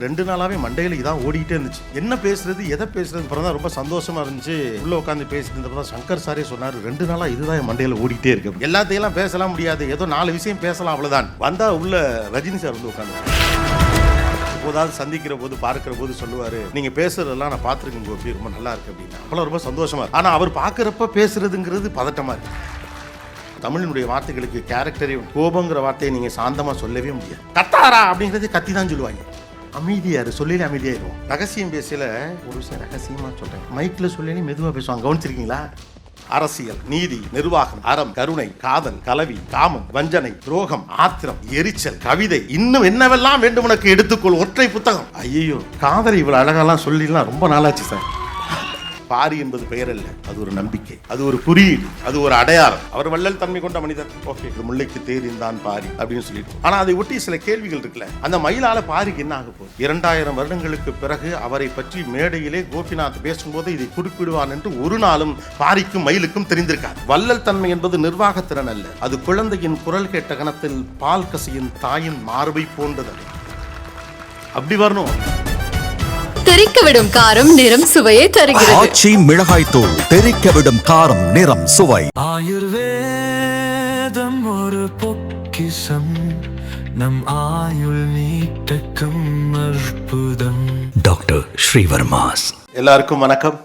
2 நாளாவே மண்டையில இதான் ஓடிட்டே இருந்துச்சு. என்ன பேசுறது, எதை பேசுறது, அப்புறம் தான் ரொம்ப சந்தோஷமா இருந்துச்சு. உள்ள உட்காந்து பேசிட்டு இருந்தப்ப தான் சங்கர் சாரே சொன்னாரு, 2 நாளா இதுதான் என் மண்டையில ஓடிட்டே இருக்கு. எல்லாத்தையெல்லாம் பேசலாம் முடியாது, ஏதோ 4 விஷயம் பேசலாம் அவ்வளவுதான். வந்தா உள்ள ரஜினி சார் வந்து உட்காந்து எப்போதாவது சந்திக்கிற போது பார்க்கிற போது சொல்லுவாரு, நீங்க பேசுறதெல்லாம் நான் பார்த்துருக்கேன் கோபி, ரொம்ப நல்லா இருக்கு அப்படின்னா. அப்பெல்லாம் ரொம்ப சந்தோஷமா இருக்கு. ஆனா அவர் பார்க்கறப்ப பேசுறதுங்கிறது பதட்டமா இருக்கு. தமிழினுடைய வார்த்தைகளுக்கு கேரக்டரையும் கோபங்கிற வார்த்தையை நீங்க சாந்தமா சொல்லவே முடியாது. கத்தாரா அப்படிங்கிறது கத்தி தான் சொல்லுவாங்க. அமைதியாரு சொல்லி அமைதியாயிருவோம். ரகசியம் பேசல ஒரு விஷயம் ரகசியமா சொல்றேன், மைக்ல சொல்லி மெதுவா பேசுவாங்க, கவனிச்சிருக்கீங்களா? அரசியல், நீதி, நிர்வாகம், அறம், கருணை, காதல், கலவி, காமம், வஞ்சனை, துரோகம், ஆத்திரம், எரிச்சல், கவிதை, இன்னும் என்னவெல்லாம் வேண்டும் உனக்கு எடுத்துக்கொள், ஒற்றை புத்தகம். ஐயோ, காதலை இவ்வளவு அழகாலாம் சொல்லிடலாம், ரொம்ப நாளாச்சு சார். பாரி என்பது பெயர் அல்ல, அது ஒரு நம்பிக்கை, அது ஒரு குறியீடு, அது ஒரு அடையாளம். அவர் வள்ளல் தன்மை கொண்ட மனிதர். ஓகே, முல்லைக்கு தேரிந்தான் பாரி அப்படின்னு சொல்லிட்டு, ஆனா அதை ஒட்டி சில கேள்விகள் இருக்குல்ல. அந்த மயிலால பாரிக்கு என்ன ஆக போகுது? 2000 வருடங்களுக்கு பிறகு அவரை பற்றி மேடையிலே கோபிநாத் பேசும்போது இதை குறிப்பிடுவான் என்று ஒரு நாளும் பாரிக்கும் மயிலுக்கும் தெரிந்திருக்காது. வள்ளல் தன்மை என்பது நிர்வாகத்திறன் அல்ல, அது குழந்தையின் குரல் கேட்ட கணத்தில் பால் கசியின் தாயின் மார்பை போன்றது. அப்படி வரணும். தெறிக்க விடும் காரம் நிறம் சுவையை தருகிறது. ஆச்சி மிளகாய் தூள் தெறிக்க விடும் காரம் நிறம் சுவை. ஆயுர்வேதம் ஒரு பொக்கிஷம், நம் ஆயுள் நீட்டக்கும் அற்புதம். டாக்டர் ஸ்ரீவர்மாஸ். எல்லாருக்கும் வணக்கம்.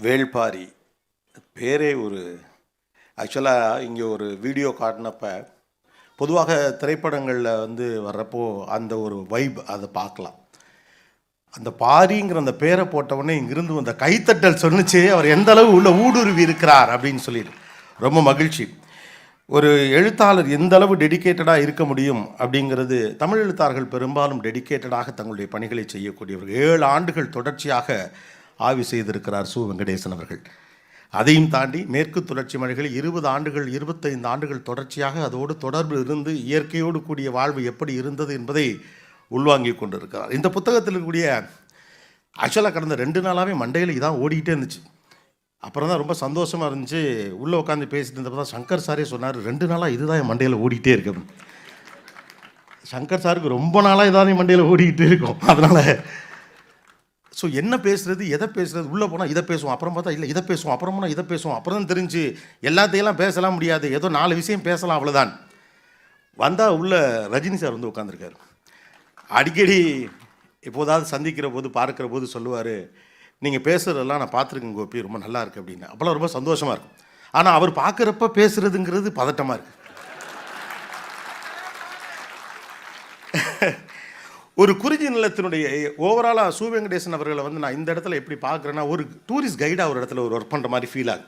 வேள்பாரி பேரே ஒரு ஆக்சுவலாக இங்கே ஒரு வீடியோ காட்டினப்ப பொதுவாக திரைப்படங்களில் வந்து வர்றப்போ அந்த ஒரு வைப் அதை பார்க்கலாம். அந்த பாரிங்கிற அந்த பேரை போட்டவுடனே இங்கிருந்து அந்த கைத்தட்டல் சொன்னிச்சு அவர் எந்த அளவு உள்ள ஊடுருவி இருக்கிறார் அப்படின்னு சொல்லிட்டு ரொம்ப மகிழ்ச்சி. ஒரு எழுத்தாளர் எந்த அளவு டெடிக்கேட்டடாக இருக்க முடியும் அப்படிங்கிறது, தமிழ் எழுத்தாளர்கள் பெரும்பாலும் டெடிக்கேட்டடாக தங்களுடைய பணிகளை செய்யக்கூடியவர்கள். 7 ஆண்டுகள் தொடர்ச்சியாக ஆய்வு செய்திருக்கிறார் சு வெங்கடேசன் அவர்கள். அதையும் தாண்டி மேற்கு தொடர்ச்சி மலைகள் 20 ஆண்டுகள் 25 ஆண்டுகள் தொடர்ச்சியாக அதோடு தொடர்பு இருந்து இயற்கையோடு கூடிய வாழ்வு எப்படி இருந்தது என்பதை உள்வாங்கி கொண்டிருக்கிறார். இந்த புத்தகத்தில் இருக்கக்கூடிய ஆக்சுவலாக கடந்த 2 நாளாகவே மண்டையில் இதான் ஓடிக்கிட்டே இருந்துச்சு. அப்புறம் தான் ரொம்ப சந்தோஷமாக இருந்துச்சு. உள்ளே உட்காந்து பேசிட்டு இருந்தப்போ தான் சங்கர் சாரே சொன்னார், 2 நாளாக இதுதான் என் மண்டையில் ஓடிக்கிட்டே இருக்கு. சங்கர் சாருக்கு ரொம்ப நாளாக இதான் என் மண்டையில் ஓடிக்கிட்டே இருக்கும். அதனால் ஸோ என்ன பேசுறது, எதை பேசுறது, உள்ளே போனால் இதை பேசுவோம், அப்புறம் பார்த்தா இல்லை இதை பேசுவோம், அப்புறம் போனால் இதை பேசுவோம், அப்புறம் தான் தெரிஞ்சு எல்லாத்தையெல்லாம் பேசலாம் முடியாது, ஏதோ 4 விஷயம் பேசலாம் அவ்வளோதான். வந்தால் உள்ள ரஜினி சார் வந்து உட்காந்துருக்காரு. அடிக்கடி எப்போதாவது சந்திக்கிற போது பார்க்குற போது சொல்லுவார், நீங்கள் பேசுகிறதெல்லாம் நான் பார்த்துருக்கேன் கோபி, ரொம்ப நல்லா இருக்குது அப்படின்னு. அப்போல்லாம் ரொம்ப சந்தோஷமாக இருக்கும். ஆனால் அவர் பார்க்குறப்ப பேசுகிறதுங்கிறது பதட்டமாக இருக்குது. ஒரு குறிஞ்சி நிலத்தினுடைய ஓவராலாக சு வெங்கடேசன் அவர்களை வந்து நான் இந்த இடத்துல எப்படி பார்க்குறேன்னா, ஒரு டூரிஸ்ட் கைடாக ஒரு இடத்துல ஒரு ஒர்க் பண்ணுற மாதிரி ஃபீல் ஆகும்.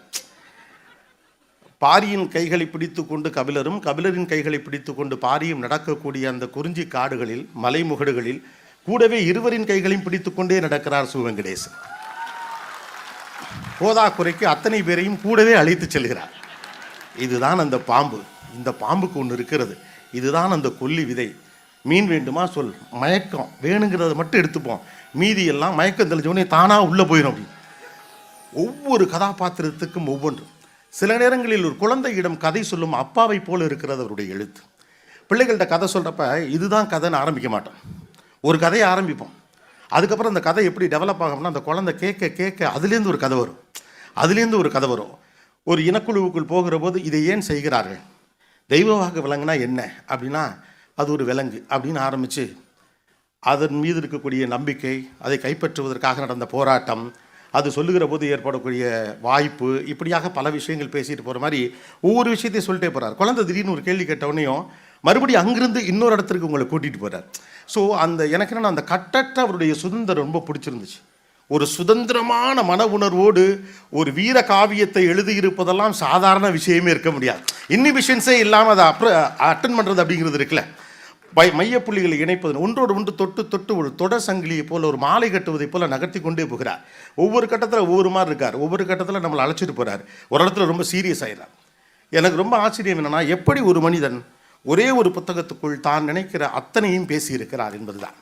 பாரியின் கைகளை பிடித்து கொண்டு கபிலரும், கபிலரின் கைகளை பிடித்து கொண்டு பாரியும் நடக்கக்கூடிய அந்த குறிஞ்சி காடுகளில், மலைமுகடுகளில் கூடவே இருவரின் கைகளையும் பிடித்து கொண்டே நடக்கிறார் சு வெங்கடேசன். போதாக்குறைக்கு அத்தனை பேரையும் கூடவே அழைத்து செல்கிறார். இதுதான் அந்த பாம்பு, இந்த பாம்புக்கு ஒன்று இருக்கிறது, இதுதான் அந்த கொல்லி விதை. மீன் வேண்டுமா சொல், மயக்கம் வேணுங்கிறத மட்டும் எடுத்துப்போம், மீதி எல்லாம் மயக்கம் தெளிஞ்சவொடனே தானாக உள்ளே போயிடும். அப்படி ஒவ்வொரு கதாபாத்திரத்துக்கும் ஒவ்வொன்று. சில நேரங்களில் ஒரு குழந்தையிடம் கதை சொல்லும் அப்பாவை போல இருக்கிறது அவருடைய எழுத்து. பிள்ளைகள்கிட்ட கதை சொல்கிறப்ப இதுதான் கதைன்னு ஆரம்பிக்க மாட்டோம், ஒரு கதையை ஆரம்பிப்போம். அதுக்கப்புறம் அந்த கதை எப்படி டெவலப் ஆகும்னா, அந்த குழந்தை கேட்க கேட்க அதுலேருந்து ஒரு கதை வரும், அதுலேருந்து ஒரு கதை வரும். ஒரு இனக்குழுவுக்குள் போகிற போது இதை ஏன் செய்கிறார்கள், தெய்வமாக விலங்குனா என்ன அப்படின்னா அது ஒரு விலங்கு அப்படின்னு ஆரம்பித்து அதன் மீது இருக்கக்கூடிய நம்பிக்கை, அதை கைப்பற்றுவதற்காக நடந்த போராட்டம், அது சொல்லுகிற போது ஏற்படக்கூடிய வாய்ப்பு, இப்படியாக பல விஷயங்கள் பேசிட்டு போகிற மாதிரி ஒவ்வொரு விஷயத்தையும் சொல்லிட்டே போகிறார். குழந்தை திடீர்னு ஒரு கேள்வி கேட்டவுடனேயும் மறுபடியும் அங்கிருந்து இன்னொரு இடத்துக்கு உங்களை கூட்டிகிட்டு போகிறார். ஸோ அந்த எனக்கு என்னென்னா அந்த கட்டற்ற அவருடைய சுதந்திரம் ரொம்ப பிடிச்சிருந்துச்சு. ஒரு சுதந்திரமான மன உணர்வோடு ஒரு வீர காவியத்தை எழுதியிருப்பதெல்லாம் சாதாரண விஷயமே இருக்க முடியாது. இன்ஹிபிஷன்ஸே இல்லாமல் அதை அட்டன் பண்ணுறது அப்படிங்கிறது இருக்குல்ல, மையப்புள்ளிகளை இணைப்பது, ஒன்றோடு ஒன்று தொட்டு தொட்டு ஒரு தொடர் சங்கிலியை போல், ஒரு மாலை கட்டுவதை போல் நகர்த்தி கொண்டே போகிறார். ஒவ்வொரு கட்டத்தில் ஒவ்வொரு மாதிரி இருக்கார், ஒவ்வொரு கட்டத்தில் நம்மளை அழைச்சிட்டு போகிறார், ஒரு இடத்துல ரொம்ப சீரியஸ் ஆகிறார். எனக்கு ரொம்ப ஆச்சரியம் என்னென்னா, எப்படி ஒரு மனிதன் ஒரே ஒரு புத்தகத்துக்குள் தான் நினைக்கிற அத்தனையும் பேசியிருக்கிறார் என்பதுதான்.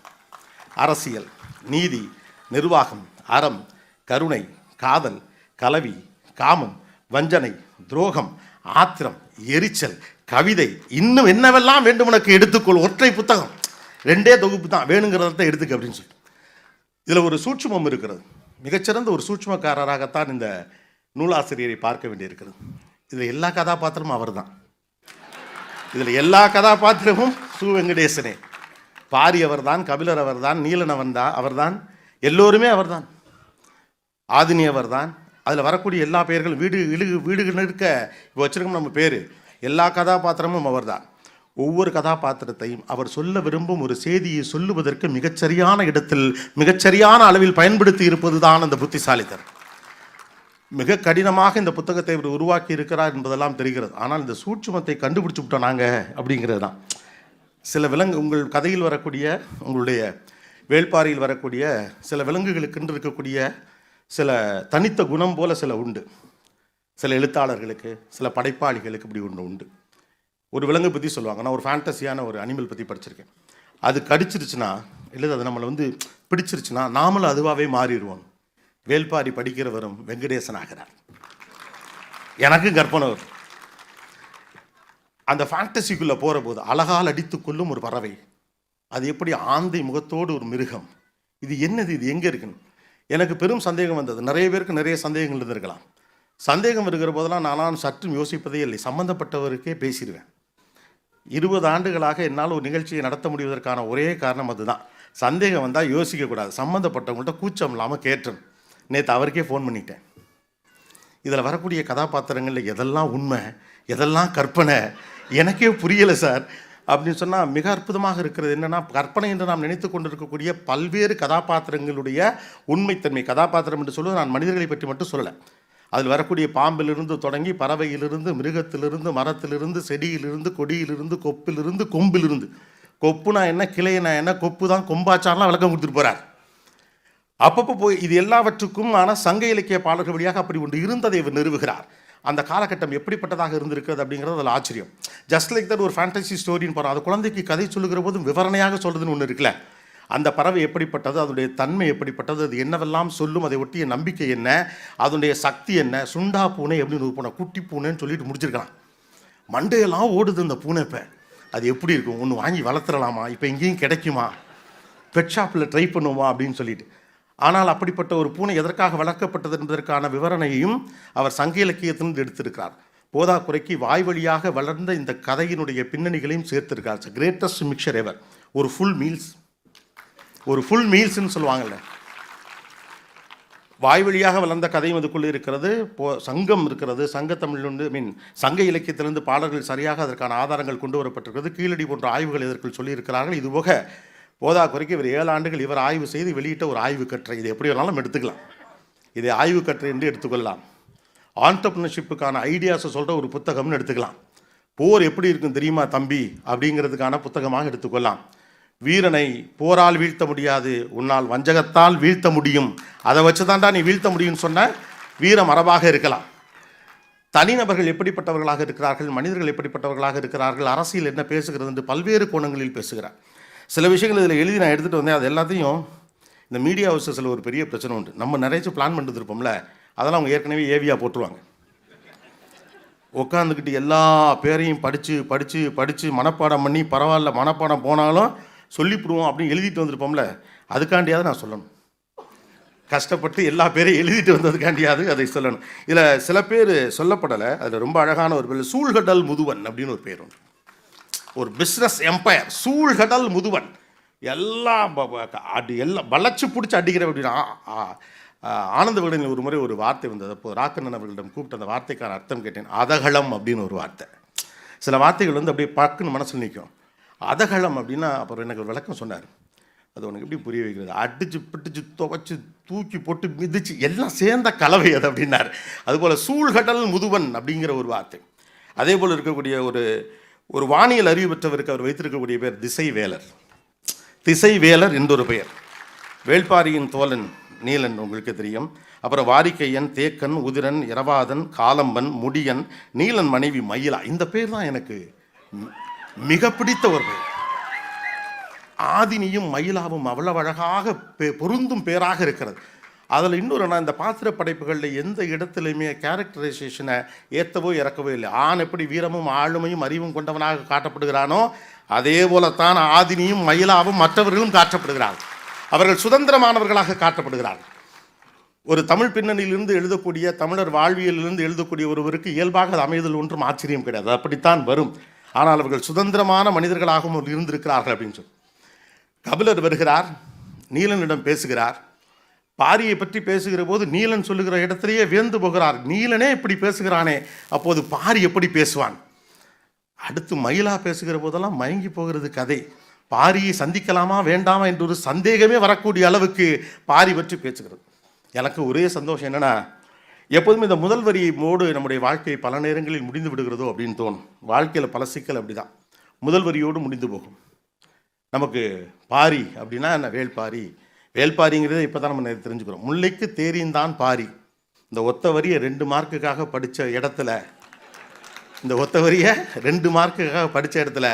அரசியல், நீதி, நிர்வாகம், அறம், கருணை, காதல், கலவி, காமம், வஞ்சனை, துரோகம், ஆத்திரம், எரிச்சல், கவிதை, இன்னும் என்னவெல்லாம் வேண்டும் உனக்கு எடுத்துக்கொள், ஒற்றை புத்தகம், 2 தொகுப்பு தான், வேணுங்கிறத எடுத்துக்க அப்படின்னு சொல்லி. இதில் ஒரு சூட்சுமம் இருக்கிறது. மிகச்சிறந்த ஒரு சூட்சுமக்காரராகத்தான் இந்த நூலாசிரியரை பார்க்க வேண்டியிருக்கிறது. இதில் எல்லா கதாபாத்திரமும் அவர் தான். இதில் எல்லா கதாபாத்திரமும் சு வெங்கடேசனே. பாரி அவர்தான், கபிலர் அவர்தான், நீலன் அவர்தான், எல்லோருமே அவர்தான், ஆதினி அவர்தான். அதில் வரக்கூடிய எல்லா பெயர்களும் வீடுகள் இருக்க இப்போ வச்சிருக்கோம் நம்ம பேர், எல்லா கதாபாத்திரமும் அவர்தான். ஒவ்வொரு கதாபாத்திரத்தையும் அவர் சொல்ல விரும்பும் ஒரு செய்தியை சொல்லுவதற்கு மிகச்சரியான இடத்தில் மிகச்சரியான அளவில் பயன்படுத்தி இருப்பது தான் அந்த புத்திசாலித்தனம். மிக கடினமாக இந்த புத்தகத்தை இவர் உருவாக்கி இருக்கிறார் என்பதெல்லாம் தெரிகிறது. ஆனால் இந்த சூட்சுமத்தை கண்டுபிடிச்சு விட்டோம் நாங்கள் அப்படிங்கிறது தான். சில உங்கள் கதையில் வரக்கூடிய, உங்களுடைய வேள்பாரியில் வரக்கூடிய சில விலங்குகளுக்கென்று இருக்கக்கூடிய சில தனித்த குணம் போல சில உண்டு. சில எழுத்தாளர்களுக்கு, சில படைப்பாளிகளுக்கு இப்படி ஒன்று உண்டு. ஒரு விலங்கு பற்றி சொல்லுவாங்க. நான் ஒரு ஃபேண்டஸியான ஒரு அனிமல் பற்றி படிச்சிருக்கேன். அது கடிச்சிருச்சுன்னா, இல்லை அது நம்மளை பிடிச்சிருச்சுன்னா நாமளும் அதுவாகவே மாறிடுவோம். வேள்பாரி படிக்கிறவரும் வெங்கடேசன் ஆகிறார். எனக்கும் கற்பனை வரும். அந்த ஃபேண்டசிக்குள்ளே போகிற போது அழகால் அடித்து கொள்ளும் ஒரு பறவை, அது எப்படி ஆந்தை முகத்தோடு ஒரு மிருகம், இது என்னது, இது எங்கே இருக்குன்னு எனக்கு பெரும் சந்தேகம் வந்தது. நிறைய பேருக்கு நிறைய சந்தேகங்கள் இருந்திருக்கலாம். சந்தேகம் இருக்கிற போதெல்லாம் நான் சற்றும் யோசிப்பதே இல்லை, சம்மந்தப்பட்டவருக்கே பேசிடுவேன். 20 ஆண்டுகளாக என்னால் ஒரு நிகழ்ச்சியை நடத்த முடிவதற்கான ஒரே காரணம் அதுதான். சந்தேகம் வந்தால் யோசிக்கக்கூடாது, சம்மந்தப்பட்டவங்கள்ட்ட கூச்சம் இல்லாமல் கேட்டேன். நேற்று அவருக்கே ஃபோன் பண்ணிட்டேன். இதில் வரக்கூடிய கதாபாத்திரங்களில் எதெல்லாம் உண்மை, எதெல்லாம் கற்பனை எனக்கே புரியலை சார் அப்படின்னு சொன்னால் மிக அற்புதமாக இருக்கிறது. என்னென்னா, கற்பனை என்று நாம் நினைத்து கொண்டிருக்கக்கூடிய பல்வேறு கதாபாத்திரங்களுடைய உண்மைத்தன்மை. கதாபாத்திரம் என்று சொல்வது நான் மனிதர்களை பற்றி மட்டும் சொல்லலை. அதில் வரக்கூடிய பாம்பிலிருந்து தொடங்கி பறவையிலிருந்து, மிருகத்திலிருந்து, மரத்திலிருந்து, செடியிலிருந்து, கொடியிலிருந்து, கொப்பிலிருந்து, கொம்பிலிருந்து. கொப்புனா என்ன, கிளைனா என்ன, கொப்பு தான் கொம்பாச்சாரெலாம் விளக்கம் கொடுத்துட்டு போகிறார். அப்பப்போ போய் இது எல்லாவற்றுக்கும் ஆனால் சங்க இலக்கிய பாடல்கள் வழியாக அப்படி ஒன்று இருந்ததை இவர் நிறுவுகிறார். அந்த காலகட்டம் எப்படிப்பட்டதாக இருந்திருக்கிறது அப்படிங்கிறது அதில் ஆச்சரியம். ஜஸ்ட் லைக் தட் ஒரு ஃபேண்டசி ஸ்டோரின்னு போகிறோம். அது குழந்தைக்கு கதை சொல்லுகிற போதும் விவரணையாக சொல்கிறதுன்னு ஒன்று இருக்குல்ல. அந்த பறவை எப்படிப்பட்டது, அதனுடைய தன்மை எப்படிப்பட்டது, அது என்னவெல்லாம் சொல்லும், அதை ஒட்டிய நம்பிக்கை என்ன, அதனுடைய சக்தி என்ன. சுண்டா பூனை எப்படின்னு ஒரு பூனை, குட்டி பூனைன்னு சொல்லிட்டு முடிச்சிருக்கலாம். மண்டையெல்லாம் ஓடுது அந்த பூனை. இப்போ அது எப்படி இருக்கும், ஒன்று வாங்கி வளர்த்துடலாமா, இப்போ எங்கேயும் கிடைக்குமா, பெட் ஷாப்பில் ட்ரை பண்ணுவோமா அப்படின்னு சொல்லிட்டு. ஆனால் அப்படிப்பட்ட ஒரு பூனை எதற்காக வளர்க்கப்பட்டது என்பதற்கான விவரணையும் அவர் சங்க இலக்கியத்திலிருந்து எடுத்திருக்கிறார். போதாக்குறைக்கு வாய் வழியாக வளர்ந்த இந்த கதையினுடைய பின்னணிகளையும் சேர்த்திருக்கார். கிரேட்டஸ்ட் மிக்சர் எவர். ஒரு ஃபுல் மீல்ஸ்ன்னு சொல்லுவாங்கள்ல, வாய் வழியாக வளர்ந்த கதையும் அதுக்குள்ளே இருக்கிறது. சங்கம் இருக்கிறது, சங்கத்தமிழ் சங்க இலக்கியத்திலிருந்து பாடல்கள் சரியாக அதற்கான ஆதாரங்கள் கொண்டு வரப்பட்டிருக்கிறது. கீழடி போன்ற ஆய்வுகள் இதற்குள் சொல்லியிருக்கிறார்கள். இதுபோக போதாக்குறைக்கு இவர் 7 ஆண்டுகள் இவர் ஆய்வு செய்து வெளியிட்ட ஒரு ஆய்வு கட்டுரை. இது எப்படி வேணாலும் எடுத்துக்கலாம், இதை ஆய்வு கட்டுரை என்று எடுத்துக்கொள்ளலாம். ஆண்டர்ப்ரனர்ஷிப்புக்கான ஐடியாஸை சொல்கிற ஒரு புத்தகம்னு எடுத்துக்கலாம். போர் எப்படி இருக்கும் தெரியுமா தம்பி அப்படிங்கிறதுக்கான புத்தகமாக எடுத்துக்கொள்ளலாம். வீரனை போரால் வீழ்த்த முடியாது, உன்னால் வஞ்சகத்தால் வீழ்த்த முடியும், அதை வச்சு தாண்டா நீ வீழ்த்த முடியும்னு சொன்ன வீர மரபாக இருக்கலாம். தனிநபர்கள் எப்படிப்பட்டவர்களாக இருக்கிறார்கள், மனிதர்கள் எப்படிப்பட்டவர்களாக இருக்கிறார்கள், அரசியல் என்ன பேசுகிறது என்று பல்வேறு கோணங்களில் பேசுகிறார். சில விஷயங்கள் இதில் எழுதி நான் எடுத்துகிட்டு வந்தேன். அது எல்லாத்தையும் இந்த மீடியா ஹவுஸஸில் ஒரு பெரிய பிரச்சனை உண்டு. நம்ம நிறைய பிளான் பண்ணிட்டு இருப்போம்ல, அதெல்லாம் அவங்க ஏற்கனவே ஏவியாக போட்டுருவாங்க. உட்காந்துக்கிட்டு எல்லா பேரையும் படித்து மனப்பாடம் பண்ணி, பரவாயில்ல மனப்பாடம் போனாலும் சொல்லிவிடுவோம் அப்படின்னு எழுதிட்டு வந்திருப்போம்ல, அதுக்காண்டியாவது நான் சொல்லணும். கஷ்டப்பட்டு எல்லா பேரையும் எழுதிட்டு வந்ததுக்காண்டியாவது அதை சொல்லணும். இதில் சில பேர் சொல்லப்படலை. அதில் ரொம்ப அழகான ஒரு பேர் சூழ்கடல் முதுவன் அப்படின்னு ஒரு பேர் உண்டு. ஒரு பிஸ்னஸ் எம்பையர் சூழ்கடல் முதுவன். எல்லாம் வளைச்சு பிடிச்சி அடிக்கிற அப்படின்னா ஆனந்த விகடனில் ஒரு முறை ஒரு வார்த்தை வந்தது. அப்போ ராக்கண்ணன் அவர்களிடம் கூப்பிட்டு அந்த வார்த்தைக்கான அர்த்தம் கேட்டேன். அதகளம் அப்படின்னு ஒரு வார்த்தை. சில வார்த்தைகள் அப்படியே பக்குன்னு மனசில் நிற்கும். அதகளம் அப்படின்னா அப்புறம் எனக்கு ஒரு விளக்கம் சொன்னார். அது உனக்கு எப்படி புரிய வைக்கிறது, அடித்து பிடிச்சி துவைச்சி தூக்கி போட்டு மிதிச்சு எல்லாம் சேர்ந்த கலவை அது அப்படின்னார். அதுபோல் சூழ்கடல் முதுவன் அப்படிங்கிற ஒரு வார்த்தை. அதே போல் இருக்கக்கூடிய ஒரு வானியல் அறிவு பெற்றவருக்கு அவர் வைத்திருக்கக்கூடிய பேர் திசைவேலர் என்றொரு பெயர். வேள்பாரியின் தோழன் நீலன் உங்களுக்கு தெரியும். அப்புறம் வாரிக்கையன், தேக்கன், உதிரன், இரவாதன், காலம்பன், முடியன், நீலன் மனைவி மயிலா. இந்த பேர் தான் எனக்கு மிக பிடித்த ஒரு பேர். ஆதினியும் மயிலாவும் அவ்வளவு அழகாக பொருந்தும் பேராக இருக்கிறது. அதில் இன்னொரு நான் இந்த பாத்திர படைப்புகளில் எந்த இடத்துலையுமே கேரக்டரைசேஷனை ஏற்றவோ இறக்கவோ இல்லை. ஆண் எப்படி வீரமும் ஆளுமையும் அறிவும் கொண்டவனாக காட்டப்படுகிறானோ அதே போலத்தான் ஆதினியும் மயிலாவும் மற்றவர்களும் காட்டப்படுகிறார்கள். அவர்கள் சுதந்திரமானவர்களாக காட்டப்படுகிறார்கள். ஒரு தமிழ் பின்னணியிலிருந்து எழுதக்கூடிய, தமிழர் வாழ்வியலிலிருந்து எழுதக்கூடிய ஒருவருக்கு இயல்பாக அது அமைதல் ஒன்றும் ஆச்சரியம் கிடையாது, அப்படித்தான் வரும். ஆனால் அவர்கள் சுதந்திரமான மனிதர்களாகவும் இருந்திருக்கிறார்கள் அப்படின்னு சொல்லி. கபிலர் வருகிறார், நீலனிடம் பேசுகிறார். பாரியை பற்றி பேசுகிற போது நீலன் சொல்லுகிற இடத்திலேயே வியந்து போகிறார். நீலனே இப்படி பேசுகிறானே, அப்போது பாரி எப்படி பேசுவான்? அடுத்து மயிலா பேசுகிற போதெல்லாம் மயங்கி போகிறது கதை. பாரியை சந்திக்கலாமா வேண்டாமா என்ற ஒரு சந்தேகமே வரக்கூடிய அளவுக்கு பாரி பற்றி பேசுகிறது. எனக்கு ஒரே சந்தோஷம் என்னென்னா, எப்போதுமே இந்த முதல் வரியோடு நம்முடைய வாழ்க்கை பல நேரங்களில் முடிந்து விடுகிறதோ அப்படின்னு தோணும். வாழ்க்கையில் பல சிக்கல் அப்படி தான், முதல் வரியோடு முடிந்து போகும். நமக்கு பாரி அப்படின்னா என்ன? வேள்பாரி. வேள்பாரிங்கிறத இப்போ தான் நம்ம தெரிஞ்சுக்கிறோம். முல்லைக்கு தேரின்தான் பாரி. இந்த ஒத்த வரியை 2 மார்க்குக்காக படித்த இடத்துல, இந்த ஒத்த வரியை 2 மார்க்குக்காக படித்த இடத்துல,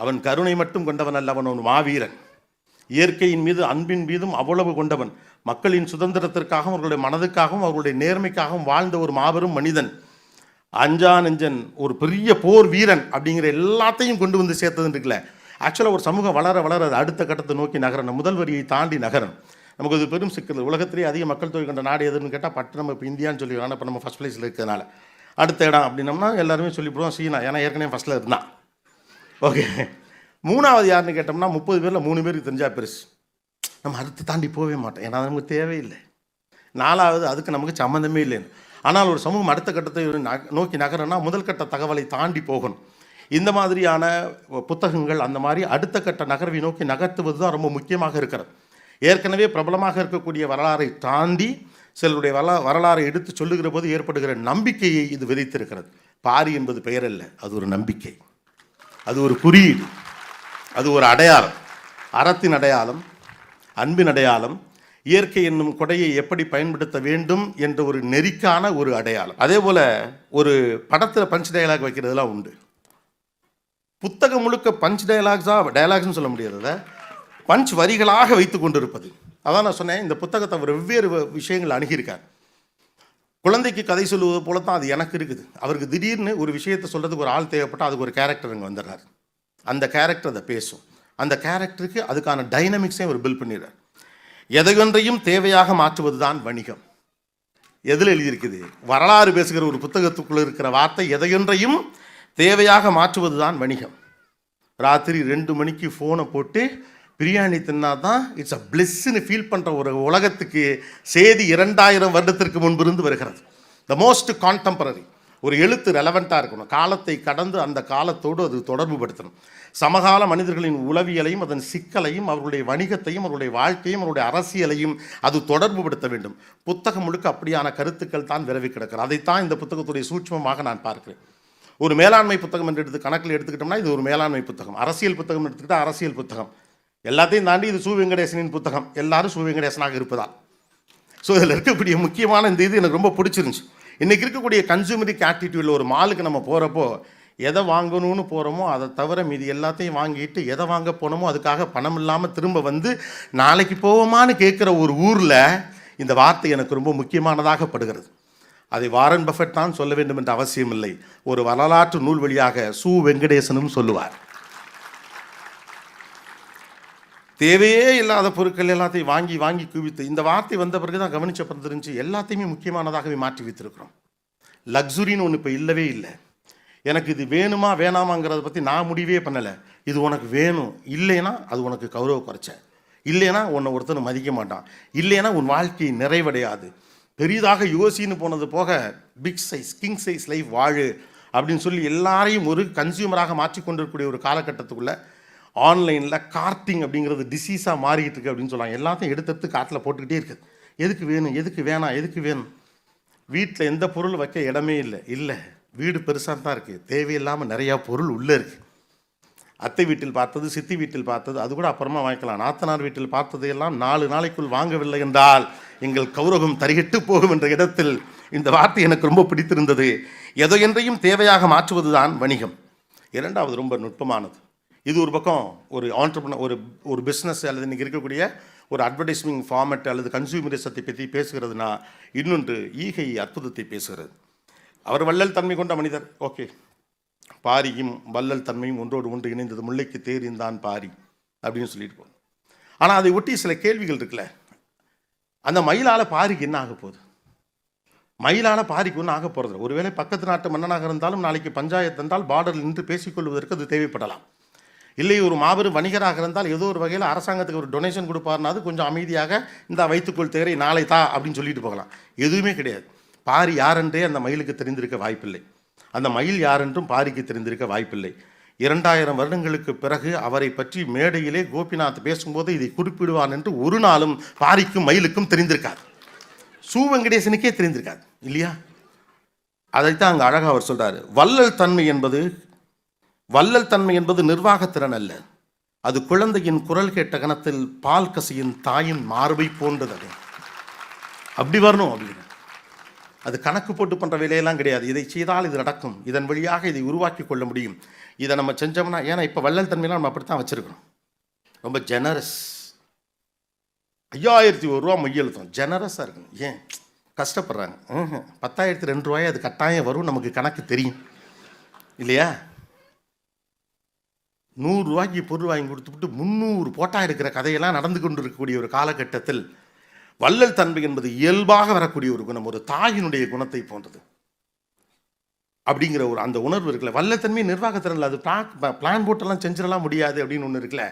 அவன் கருணை மட்டும் கொண்டவன் அல்ல, அவன் ஒரு மாவீரன். இயற்கையின் மீது அன்பின் மீதும் அவ்வளவு கொண்டவன். மக்களின் சுதந்திரத்திற்காகவும் அவர்களுடைய மனதுக்காகவும் அவர்களுடைய நேர்மைக்காகவும் வாழ்ந்த ஒரு மாபெரும் மனிதன். அஞ்சா நெஞ்சன், ஒரு பெரிய போர் வீரன் அப்படிங்கிற எல்லாத்தையும் கொண்டு வந்து சேர்த்ததுன்னு இருக்குல்ல. ஆக்சுவலாக ஒரு சமூகம் வளர வளர அது அடுத்த கட்டத்தை நோக்கி நகரணும், முதல் வரியை தாண்டி நகரணும். நமக்கு அது பெரும் சிக்கல். உலகத்திலேயே அதிக மக்கள் தொகை கொண்ட நாடு எதுன்னு கேட்டால் பட்டு நம்ம இப்போ இந்தியான்னு சொல்லிடுவோம். இப்போ நம்ம ஃபஸ்ட் பிளேஸில் இருக்கிறதுனால அடுத்த இடம் அப்படின்னம்னா எல்லாருமே சொல்லிவிடுவோம் சீனா, ஏன்னா ஏற்கனவே ஃபஸ்ட்டில் இருந்தான். ஓகே, 3வது யாருன்னு கேட்டோம்னா 30 பேரில் 3 பேருக்கு தெரிஞ்சால் பெருசு. நம்ம அடுத்து தாண்டி போகவே மாட்டோம், ஏன்னா நமக்கு தேவையில்லை. 4வது அதுக்கு நமக்கு சம்மந்தமே இல்லைன்னு. ஆனால் ஒரு சமூகம் அடுத்த கட்டத்தை நோக்கி நகரன்னா முதல் கட்ட தகவலை தாண்டி போகணும். இந்த மாதிரியான புத்தகங்கள் அந்த மாதிரி அடுத்த கட்ட நகர்வை நோக்கி நகர்த்துவது தான் ரொம்ப முக்கியமாக இருக்கிறது. ஏற்கனவே பிரபலமாக இருக்கக்கூடிய வரலாறை தாண்டி சிலருடைய வரலாறை எடுத்து சொல்லுகிற போது ஏற்படுகிற நம்பிக்கையை இது விதைத்திருக்கிறது. பாரி என்பது பெயர் அல்ல, அது ஒரு நம்பிக்கை, அது ஒரு குறியீடு, அது ஒரு அடையாளம், அறத்தின் அடையாளம், அன்பின் அடையாளம், இயற்கை என்னும் கொடையை எப்படி பயன்படுத்த வேண்டும் என்ற ஒரு நெறிக்கான ஒரு அடையாளம். அதே போல் ஒரு படத்தில் பஞ்ச் டயலாக் வைக்கிறதுலாம் உண்டு. புத்தகம் முழுக்க பஞ்ச் டயலாக்ஸ்னு சொல்ல முடியாத பஞ்ச் வரிகளாக வைத்து கொண்டிருப்பது. அதான் நான் சொன்னேன், இந்த புத்தகத்தை அவர் வெவ்வேறு விஷயங்கள் அணுகியிருக்கார். குழந்தைக்கு கதை சொல்லுவது போல தான் அது எனக்கு இருக்குது. அவருக்கு திடீர்னு ஒரு விஷயத்தை சொல்கிறதுக்கு ஒரு ஆள் தேவைப்பட்டால் அதுக்கு ஒரு கேரக்டர் அங்கே வந்துடுறார். அந்த கேரக்டர் அதை பேசும். அந்த கேரக்டருக்கு அதுக்கான டைனமிக்ஸையும் அவர் பில்ட் பண்ணிடுறார். எதையொன்றையும் தேவையாக மாற்றுவது தான் வணிகம். எதில் எழுதியிருக்குது? வரலாறு பேசுகிற ஒரு புத்தகத்துக்குள்ளே இருக்கிற வார்த்தை எதையொன்றையும் தேவையாக மாற்றுவது தான் வணிகம். ராத்திரி 2 மணிக்கு ஃபோனை போட்டு பிரியாணி தின்னா தான் இட்ஸ் அ பிளெஸ்ன்னு ஃபீல் பண்ணுற ஒரு உலகத்துக்கு செய்தி 2000 வருடத்திற்கு முன்பு இருந்து வருகிறது. The most contemporary. ஒரு எழுத்து ரெலவெண்ட்டாக இருக்கணும், காலத்தை கடந்து அந்த காலத்தோடு அது தொடர்பு படுத்தணும். சமகால மனிதர்களின் உளவியலையும் அதன் சிக்கலையும் அவர்களுடைய வணிகத்தையும் அவருடைய வாழ்க்கையும் அவருடைய அரசியலையும் அது தொடர்பு படுத்த வேண்டும். புத்தகம் முழுக்க அப்படியான கருத்துக்கள் தான் விரவி கிடக்கிறது. அதைத்தான் இந்த புத்தகத்துடைய சூட்சமமாக நான் பார்க்கிறேன். ஒரு மேலாண்மை புத்தகம் என்று கணக்கில் எடுத்துக்கிட்டோம்னா இது ஒரு மேலாண்மை புத்தகம். அரசியல் புத்தகம் எடுத்துக்கிட்டால் அரசியல் புத்தகம். எல்லாத்தையும் தாண்டி இது சு வெங்கடேசனின் புத்தகம். எல்லாரும் சு வெங்கடேசனாக இருப்பதால். ஸோ இதில் இருக்கக்கூடிய முக்கியமான இந்த இது எனக்கு ரொம்ப பிடிச்சிருந்துச்சு. இன்றைக்கி இருக்கக்கூடிய கன்சூமரிக் ஆட்டிடியூடில் ஒரு மாலுக்கு நம்ம போகிறப்போ எதை வாங்கணும்னு போகிறோமோ அதை தவிர மீதி எல்லாத்தையும் வாங்கிட்டு எதை வாங்க போனோமோ அதுக்காக பணம் இல்லாமல் திரும்ப வந்து நாளைக்கு போவோமான்னு கேட்குற ஒரு ஊரில் இந்த வார்த்தை எனக்கு ரொம்ப முக்கியமானதாக படுகிறது. அதை வாரன் பஃபெட் தான் சொல்ல வேண்டும் என்ற அவசியம் இல்லை. ஒரு வரலாற்று நூல் வழியாக சு வெங்கடேசனும் சொல்லுவார். தேவையே இல்லாத பொருட்கள் எல்லாத்தையும் வாங்கி வாங்கி குவித்து, இந்த வார்த்தை வந்த பிறகு தான் கவனிச்ச பிறகு தெரிஞ்சு எல்லாத்தையுமே முக்கியமானதாகவே மாற்றி வைத்திருக்கிறோம். லக்ஸுரின்னு ஒன்று இப்போ இல்லவே இல்லை. எனக்கு இது வேணுமா வேணாமாங்கிறத பற்றி நான் முடிவே பண்ணலை. இது உனக்கு வேணும், இல்லைன்னா அது உனக்கு கௌரவ குறைச்ச, இல்லைன்னா உன்னை ஒருத்தனை மதிக்க மாட்டான், இல்லைன்னா உன் வாழ்க்கை நிறைவடையாது. பெரிதாக யோசின்னு போனது போக big size king size life வாழு அப்படின்னு சொல்லி எல்லாரையும் ஒரு கன்சியூமராக மாற்றி கொண்டிருக்கக்கூடிய ஒரு காலகட்டத்துக்குள்ளே ஆன்லைனில் கார்ட்டிங் அப்படிங்கிறது டிசீஸாக மாறிக்கிட்டு இருக்குது அப்படின்னு சொல்லுவாங்க. எல்லாத்தையும் எடுத்து காட்டில் போட்டுக்கிட்டே இருக்குது. எதுக்கு வேணும், எதுக்கு வேணாம், எதுக்கு வேணும். வீட்டில் எந்த பொருள் வைக்க இடமே இல்லை. வீடு பெருசாக தான் இருக்குது, தேவையில்லாமல் நிறையா பொருள் உள்ளே இருக்குது. அத்தை வீட்டில் பார்த்தது, சித்தி வீட்டில் பார்த்தது, அது கூட அப்புறமா வாங்கிக்கலாம். நாத்தனார் வீட்டில் பார்த்தது எல்லாம் 4 நாளைக்குள் வாங்கவில்லை என்றால் எங்கள் கௌரவம் தரிகட்டு போகும் என்ற இடத்தில் இந்த வார்த்தை எனக்கு ரொம்ப பிடித்திருந்தது. எதையொன்றையும் தேவையாக மாற்றுவது தான் வணிகம். 2வது ரொம்ப நுட்பமானது. இது ஒரு பக்கம் ஒரு ஆண்டர்பிரினர், ஒரு பிஸ்னஸ் அல்லது இன்றைக்கி இருக்கக்கூடிய ஒரு அட்வர்டைஸ்மிங் ஃபார்மட் அல்லது கன்சூமரிசத்தை பற்றி பேசுகிறதுனா, இன்னொன்று ஈகை அற்புதத்தை பேசுகிறது. அவர் வள்ளல் தன்மை கொண்ட மனிதர். ஓகே, பாரியும் வள்ளல் தன்மையும் ஒன்றோடு ஒன்று இணைந்தது, முல்லைக்கு தேரிந்தான் பாரி அப்படின்னு சொல்லிட்டு போகும். ஆனால் அதை ஒட்டி சில கேள்விகள் இருக்குல்ல. அந்த மயிலால் பாரிக்கு என்ன ஆக போகுது? மயிலால் பாரிக்கு ஒன்றும் ஆக போகிறது. ஒருவேளை பக்கத்து நாட்டு மன்னனாக இருந்தாலும் நாளைக்கு பஞ்சாயத்து இருந்தால் பார்டரில் நின்று பேசிக்கொள்வதற்கு அது தேவைப்படலாம். இல்லை ஒரு மாபெரும் வணிகராக இருந்தால் ஏதோ ஒரு வகையில் அரசாங்கத்துக்கு ஒரு டொனேஷன் கொடுப்பாருனா அது கொஞ்சம் அமைதியாக இந்த வைத்துக்கொள் தேரை நாளை தா அப்படின்னு சொல்லிட்டு போகலாம். எதுவுமே கிடையாது. பாரி யாரென்றே அந்த மயிலுக்கு தெரிந்திருக்க வாய்ப்பில்லை. அந்த மயில் யாரென்றும் பாரிக்கு தெரிந்திருக்க வாய்ப்பில்லை. 2000 வருடங்களுக்கு பிறகு அவரை பற்றி மேடையிலே கோபிநாத் பேசும்போது இதை குறிப்பிடுவான் என்று ஒரு நாளும் பாரிக்கும் மயிலுக்கும் தெரிந்திருக்காது. சு வெங்கடேசனுக்கே தெரிந்திருக்காது இல்லையா? அதைத்தான் அங்கே அழகாக அவர் சொல்றாரு. வள்ளல் தன்மை என்பது நிர்வாகத்திறன் அல்ல, அது குழந்தையின் குரல் கேட்ட கணத்தில் பால் கசியின் தாயின் மார்பை போன்றது. அப்படி வரணும் அப்படின்னு. அது கணக்கு போட்டு பண்ணுற வேலையெல்லாம் கிடையாது. இதை செய்தால் இது நடக்கும், இதன் வழியாக இதை உருவாக்கி கொள்ள முடியும், இதை நம்ம செஞ்சோம்னா. ஏன்னா இப்போ வள்ளல் தன்மையெல்லாம் நம்ம அப்படித்தான் வச்சுருக்கோம். ரொம்ப ஜெனரஸ். 5001 ரூபா மையெழுத்தம் ஜெனரஸாக இருக்கணும். ஏன் கஷ்டப்படுறாங்க? 10,002 ரூபாய் அது கட்டாயம் வரும், நமக்கு கணக்கு தெரியும் இல்லையா? 100 ரூபாய்க்கு பொருள் வாங்கி கொடுத்துவிட்டு 300 போட்டா இருக்கிற கதையெல்லாம் நடந்து கொண்டு இருக்கக்கூடிய ஒரு காலகட்டத்தில் வள்ளல் தன்மை என்பது இயல்பாக வரக்கூடிய ஒரு குணம், ஒரு தாயினுடைய குணத்தை போன்றது அப்படிங்கிற ஒரு அந்த உணர்வு இருக்குல்ல. வள்ளத்தன்மை நிர்வாகத்திறனில் அது பிளான் போட்டெல்லாம் செஞ்சிடலாம் முடியாது அப்படின்னு ஒன்று இருக்குல்ல.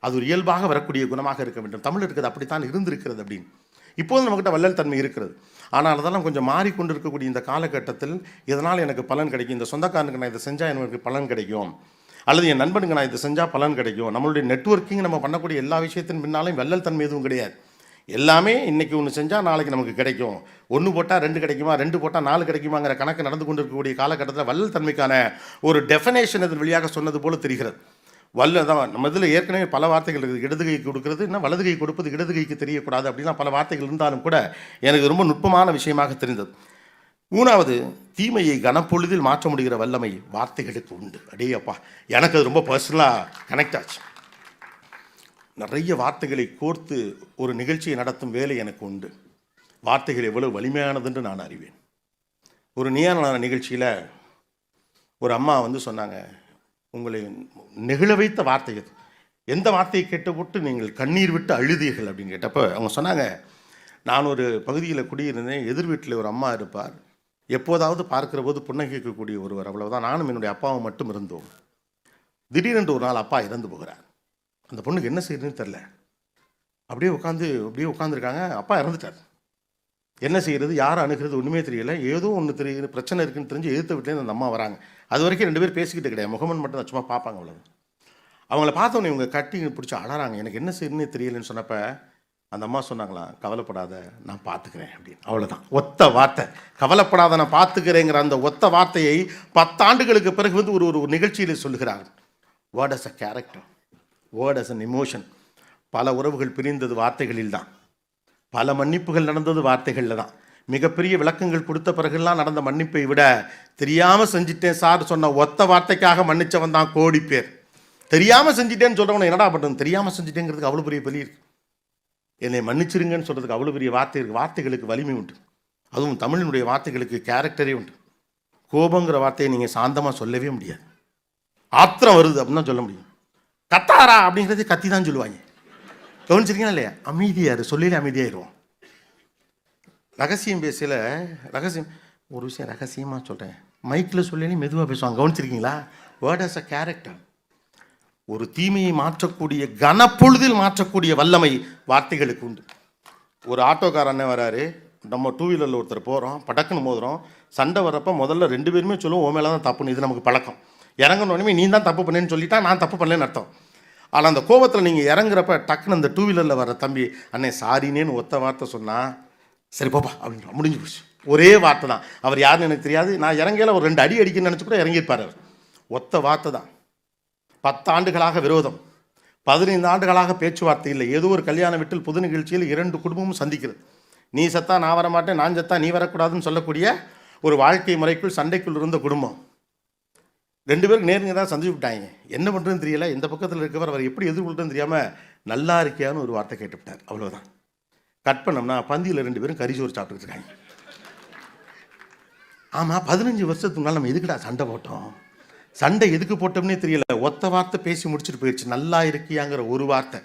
அது ஒரு இயல்பாக வரக்கூடிய குணமாக இருக்க வேண்டும். தமிழ் இருக்கிறது அப்படித்தான் இருந்திருக்கிறது அப்படின்னு. இப்போது நம்மகிட்ட வள்ளல் தன்மை இருக்கிறது. ஆனால் அதெல்லாம் கொஞ்சம் மாறிக்கொண்டு இருக்கக்கூடிய இந்த காலகட்டத்தில் இதனால் எனக்கு பலன் கிடைக்கும், இந்த சொந்தக்காரனுக்கு நான் இதை செஞ்சால் எனக்கு பலன் கிடைக்கும், அல்லது என் நண்பனுக்கு நான் இதை செஞ்சால் பலன் கிடைக்கும். நம்மளுடைய நெட்வொர்க்கிங் நம்ம பண்ணக்கூடிய எல்லா விஷயத்தின் பின்னாலும் வள்ளல் தன்மை எதுவும் கிடையாது. எல்லாமே இன்றைக்கி ஒன்று செஞ்சால் நாளைக்கு நமக்கு கிடைக்கும், 1 போட்டால் 2 கிடைக்குமா, 2 போட்டால் 4 கிடைக்குமாங்கிற கணக்கு நடந்து கொண்டு இருக்கக்கூடிய காலகட்டத்தில் வள்ளல் தன்மைக்கான ஒரு டெஃபினேஷன் இதன் வழியாக சொன்னது போல தெரிகிறது. வல்ல தான் நம்ம இதில் ஏற்கனவே பல வார்த்தைகள் இருக்குது. இடது கை கொடுக்கிறது இன்னும் வலது கை கொடுப்பது இடது கைக்கு தெரியக்கூடாது அப்படின்னா பல வார்த்தைகள் இருந்தாலும் கூட எனக்கு ரொம்ப நுட்பமான விஷயமாக தெரிந்தது. 3வது, தீமையை கனப்பொழுதில் மாற்ற முடிகிற வல்லமை வார்த்தைகளுக்கு உண்டு. அடே அப்பா, எனக்கு அது ரொம்ப பர்சனலாக கனெக்ட் ஆச்சு. நிறைய வார்த்தைகளை கோர்த்து ஒரு நிகழ்ச்சியை நடத்தும் வேலை எனக்கு உண்டு. வார்த்தைகள் எவ்வளவு வலிமையானது என்று நான் அறிவேன். ஒரு நியாயமான நிகழ்ச்சியில் ஒரு அம்மா சொன்னாங்க, உங்களை நெகிழ வைத்த வார்த்தை அது, எந்த வார்த்தையை கேட்டபோட்டு நீங்கள் கண்ணீர் விட்டு அழுதீர்கள் அப்படின்னு கேட்டப்போ அவங்க சொன்னாங்க, நான் ஒரு பகுதியில் குடியிருந்தேன், எதிர் வீட்டில் ஒரு அம்மா இருப்பார், எப்போதாவது பார்க்குற போது புன்னகைக்கக்கூடிய ஒருவர், அவ்வளவுதான். நானும் என்னுடைய அப்பாவும் மட்டும் இருந்தோம். திடீரென்று ஒரு நாள் அப்பா இறந்து போகிறார். அந்த பொண்ணுக்கு என்ன செய்யறதுன்னு தெரில. அப்படியே உட்காந்துருக்காங்க. அப்பா இறந்துட்டார். என்ன செய்கிறது, யாரை அணுகிறது ஒன்றுமே தெரியல. ஏதோ ஒன்று தெரியுது, பிரச்சனை இருக்குன்னு தெரிஞ்சு எதிர்த்த வீட்டிலேருந்து அந்த அம்மா வராங்க. அது வரைக்கும் 2 பேர் பேசிக்கிட்டு கிடையாது, முகமன் மட்டும் தான் சும்மா பார்ப்பாங்க. அவ்வளோ அவங்கள பார்த்தோன்னே இவங்க கட்டி பிடிச்சி அழறாங்க. எனக்கு என்ன செய்யணுன்னே தெரியலன்னு சொன்னப்போ அந்த அம்மா சொன்னாங்களாம், கவலைப்படாத நான் பார்த்துக்கிறேன் அப்படின்னு. அவ்வளோதான், ஒத்த வார்த்தை. கவலைப்படாத நான் பார்த்துக்கிறேங்கிற அந்த ஒத்த வார்த்தையை 10 ஆண்டுகளுக்கு பிறகு ஒரு நிகழ்ச்சியில் சொல்லுகிறாங்க. Word as a character, word as an emotion. பல உறவுகள் பிரிந்தது வார்த்தைகளில் தான், பல மன்னிப்புகள் நடந்தது வார்த்தைகளில் தான். மிகப்பெரிய விளக்கங்கள் கொடுத்த பிறகுலாம் நடந்த மன்னிப்பை விட தெரியாமல் செஞ்சிட்டேன் சார் சொன்ன ஒத்த வார்த்தைக்காக மன்னிச்சவன் தான் கோடி பேர். தெரியாமல் செஞ்சிட்டேன்னு சொல்கிறவனை என்னடா பண்ணுறது, தெரியாமல் செஞ்சிட்டேங்கிறதுக்கு அவ்வளோ பெரிய பலி இருக்குது. என்னை மன்னிச்சிருங்கன்னு சொல்கிறதுக்கு அவ்வளோ பெரிய வார்த்தை இருக்குது. வார்த்தைகளுக்கு வலிமை உண்டு, அதுவும் தமிழினுடைய வார்த்தைகளுக்கு கேரக்டரே உண்டு. கோபங்கிற வார்த்தையை நீங்கள் சாந்தமாக சொல்லவே முடியாது. ஆத்திரம் வருது அப்படின்னு தான் சொல்ல முடியும். கத்தாரா அப்படிங்கிறது கத்தி தான் சொல்லுவாங்க. கவனிச்சிருக்கீங்களா இல்லையா? அமைதியாரு சொல்லிலே அமைதியாயிருவோம். ரகசியம் பேசல, ரகசியம் ஒரு விஷயம் ரகசியமாக சொல்கிறேன், மைக்கில் சொல்லி மெதுவாக பேசுவாங்க. கவனிச்சிருக்கீங்களா? Word as a character. ஒரு தீமையை மாற்றக்கூடிய, கனப்பொழுதில் மாற்றக்கூடிய வல்லமை வார்த்தைகளுக்கு உண்டு. ஒரு ஆட்டோக்கார அண்ணன் வராரு, நம்ம 2 வீலரில் ஒருத்தர் போகிறோம், படக்குன்னு மோதுறோம். சண்டை வரப்போ முதல்ல 2 பேருமே சொல்லுவோம், ஓ மேலே தான் தப்புன்னு. இது நமக்கு பழக்கம். இறங்கணுன்னே நீ தான் தப்பு பண்ணேன்னு சொல்லிட்டா நான் தப்பு பண்ணலன்னு அர்த்தம். ஆனால் அந்த கோபத்தில் நீங்கள் இறங்குறப்ப டக்குன்னு அந்த 2 வீலரில் வர தம்பி அண்ணே சாரினேன்னு ஒத்த வார்த்தை சொன்னால் சரி போப்பா அப்படின்னு முடிஞ்சு போச்சு. ஒரே வார்த்தை தான். அவர் யாருன்னு எனக்கு தெரியாது, நான் இறங்கையில் ஒரு 2 அடி அடிக்கணும்னு நினச்சி கூட இறங்கியிருப்பார் அவர். ஒத்த வார்த்தை தான். 10 ஆண்டுகளாக விரோதம், 15 ஆண்டுகளாக பேச்சுவார்த்தை இல்லை. ஏதோ ஒரு கல்யாண வீட்டில் புது நிகழ்ச்சியில் 2 குடும்பமும் சந்திக்கிறது. நீ சத்தா நான் வரமாட்டேன், நான் சத்தா நீ வரக்கூடாதுன்னு சொல்லக்கூடிய ஒரு வாழ்க்கை முறைக்குள் சண்டைக்குள் இருந்த குடும்பம். 2 பேருக்கு நேருங்க தான் சந்திச்சு விட்டாங்க. என்ன பண்ணுறதுன்னு தெரியல. இந்த பக்கத்தில் இருக்கவர் அவர் எப்படி எதிர்கொள்றதுன்னு தெரியாமல் நல்லா இருக்கியான்னு ஒரு வார்த்தை கேட்டுவிட்டார், அவ்வளோதான். கட் பண்ணோம்னா பந்தியில் 2 பேரும் கறிச்சோறு சாப்பிட்டுட்டு இருக்காங்க. ஆமாம், 15 வருஷத்துக்கு முன்னால் நம்ம எதுக்குடா சண்டை போட்டோம்? சண்டை எதுக்கு போட்டோம்னே தெரியல. ஒத்த வார்த்தை பேசி முடிச்சுட்டு போயிடுச்சு. நல்லா இருக்கியாங்கிற ஒரு வார்த்தை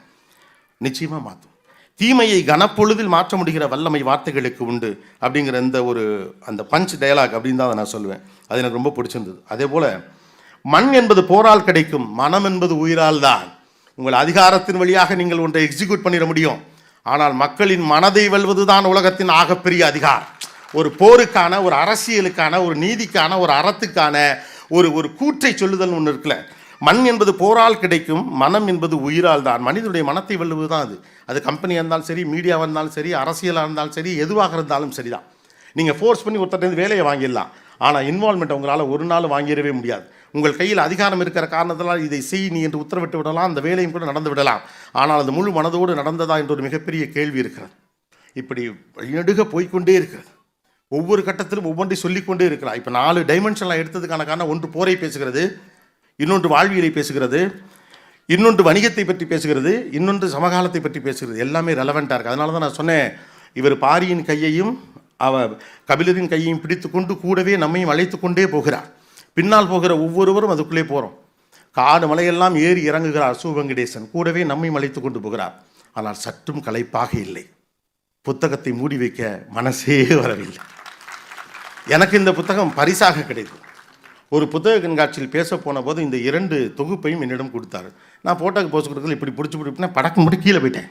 நிச்சயமாக மாற்றும். தீமையை கனப்பொழுதில் மாற்ற முடிகிற வல்லமை வார்த்தைகளுக்கு உண்டு அப்படிங்கிற அந்த பஞ்ச் டயலாக் அப்படின்னு தான் நான் சொல்லுவேன். அது எனக்கு ரொம்ப பிடிச்சிருந்தது. அதே போல் மண் என்பது போரால் கிடைக்கும், மனம் என்பது உயிரால் தான். உங்கள் அதிகாரத்தின் வழியாக நீங்கள் ஒன்றை எக்ஸிக்யூட் பண்ணிட முடியும், ஆனால் மக்களின் மனதை வெல்வது தான் உலகத்தின் ஆகப்பெரிய அதிகாரம். ஒரு போருக்கான, ஒரு அரசியலுக்கான, ஒரு நீதிக்கான, ஒரு அறத்துக்கான ஒரு கூற்றை சொல்லுதல் ஒன்று இருக்குல்ல. மண் என்பது போரால் கிடைக்கும், மனம் என்பது உயிரால் தான். மனிதனுடைய மனத்தை வெல்லுவது தான் அது கம்பெனியாக இருந்தாலும் சரி, மீடியாவாக இருந்தாலும் சரி, அரசியலாக இருந்தாலும் சரி, எதுவாக இருந்தாலும் சரி தான். நீங்கள் ஃபோர்ஸ் பண்ணி ஒருத்தர் வேலையை வாங்கிடலாம், ஆனால் இன்வால்மெண்ட் உங்களால் ஒரு நாள் வாங்கிடவே முடியாது. உங்கள் கையில் அதிகாரம் இருக்கிற காரணத்தினால் இதை செய் நீ என்று உத்தரவிட்டு விடலாம், அந்த வேலையும் கூட நடந்து விடலாம். ஆனால் அது முழு மனதோடு நடந்ததா என்ற ஒரு மிகப்பெரிய கேள்வி இருக்கிறது. இப்படி வழிநடுக போய்கொண்டே இருக்கிறது. ஒவ்வொரு கட்டத்திலும் ஒவ்வொன்றை சொல்லிக்கொண்டே இருக்கிறார். இப்போ 4 டைமென்ஷன்லாம் எடுத்ததுக்கான காரணம், ஒன்று போரை பேசுகிறது, இன்னொன்று வாழ்வியலை பேசுகிறது, இன்னொன்று வணிகத்தை பற்றி பேசுகிறது, இன்னொன்று சமகாலத்தை பற்றி பேசுகிறது. எல்லாமே ரெலவெண்ட்டாக இருக்குது. அதனால தான் நான் சொன்னேன், இவர் பாரியின் கையையும் கபிலரின் கையையும் பிடித்து கொண்டு கூடவே நம்மையும் அழைத்து கொண்டே போகிறார். பின்னால் போகிற ஒவ்வொருவரும் அதுக்குள்ளே போகிறோம். காடு மலையெல்லாம் ஏறி இறங்குகிறார் சு. வெங்கடேசன், கூடவே நம்மையும் அழைத்து கொண்டு போகிறார். ஆனால் சற்றும் களைப்பாக இல்லை. புத்தகத்தை மூடி வைக்க மனசே வரவில்லை. எனக்கு இந்த புத்தகம் பரிசாக கிடைக்கும். ஒரு புத்தக கண்காட்சியில் பேச போன போது இந்த 2 தொகுப்பையும் என்னிடம் கொடுத்தாரு. நான் போட்டோக்கு போஸ்ட் கொடுக்கல, இப்படி பிடிச்சினா படக்கு முடி கீழே போயிட்டேன்.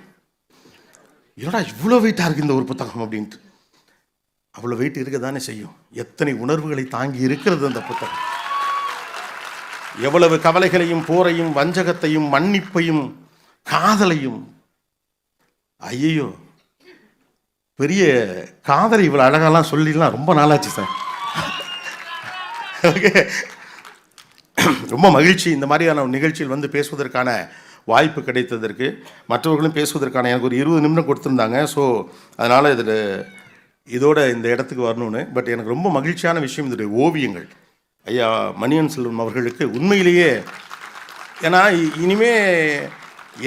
என்னடா இவ்வளோ வெயிட்டாக இருக்குது இந்த ஒரு புத்தகம் அப்படின்ட்டு. அவ்வளோ வெயிட் இருக்க தானே செய்யும். எத்தனை உணர்வுகளை தாங்கி இருக்கிறது அந்த புத்தகம். எவ்வளவு கவலைகளையும், போரையும், வஞ்சகத்தையும், மன்னிப்பையும், காதலையும். ஐயோ, பெரிய காதலை இவ்வளோ அழகாலாம் சொல்லிடலாம் ரொம்ப நாளாச்சு சார். ஓகே, ரொம்ப மகிழ்ச்சி இந்த மாதிரியான நிகழ்ச்சியில் வந்து பேசுவதற்கான வாய்ப்பு கிடைத்ததற்கு. மற்றவர்களும் பேசுவதற்கான எனக்கு ஒரு 20 நிமிடம் கொடுத்துருந்தாங்க. ஸோ அதனால் இதோட இந்த இடத்துக்கு வரணும்னு. பட் எனக்கு ரொம்ப மகிழ்ச்சியான விஷயம் இதோடைய ஓவியங்கள். ஐயா மணியன் செல்வம் அவர்களுக்கு உண்மையிலேயே, ஏன்னா இனிமே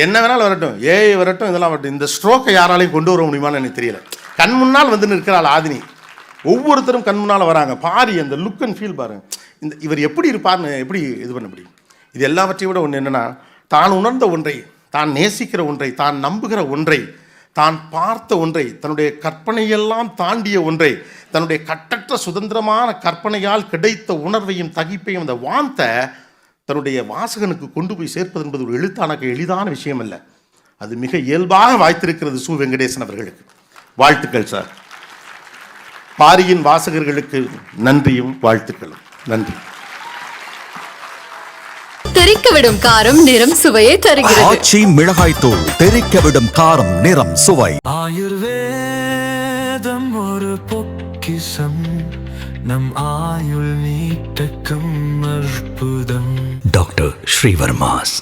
என்ன வேணாலும் வரட்டும், ஏஐ வரட்டும், இதெல்லாம் வரட்டும், இந்த ஸ்ட்ரோக்கை யாராலையும் கொண்டு வர முடியுமான்னு எனக்கு தெரியல. கண் முன்னால் வந்து நிற்கிறாள் ஆதினி. ஒவ்வொருத்தரும் கண் முன்னால் வராங்க. பாரி அந்த லுக் அண்ட் ஃபீல் பாருங்க. இவர் எப்படி இருப்பார்னு எப்படி இது பண்ண முடியும்? இது எல்லாவற்றையும் விட ஒன்று என்னென்னா, தான் உணர்ந்த ஒன்றை, தான் நேசிக்கிற ஒன்றை, தான் நம்புகிற ஒன்றை, தான் பார்த்த ஒன்றை, தன்னுடைய கற்பனையெல்லாம் தாண்டிய ஒன்றை, தன்னுடைய கட்டற்ற சுதந்திரமான கற்பனையால் கிடைத்த உணர்வையும் தகிப்பையும், அந்த வாந்த தன்னுடைய வாசகனுக்கு கொண்டு போய் சேர்ப்பது என்பது ஒரு எழுத்தானக்கு எளிதான விஷயம் அல்ல. அது மிக இயல்பாக வாய்த்திருக்கிறது சு. வெங்கடேசன் அவர்களுக்கு. வாழ்த்துக்கள் சார். பாரியின் வாசகர்களுக்கு நன்றியும் வாழ்த்துக்களும். நன்றி. தெறிக்கவிடும் காரம் நிறம் சுவையை தருகிறது. ஆச்சி மிளகாய் தூள் தெறிக்கவிடும் காரம் நிறம் சுவை. ஆயுர்வேதம் ஒரு பொக்கிஷம், நம் ஆயுள் நீட்டக்கும் அற்புதம். டாக்டர் ஸ்ரீவர்மாஸ்.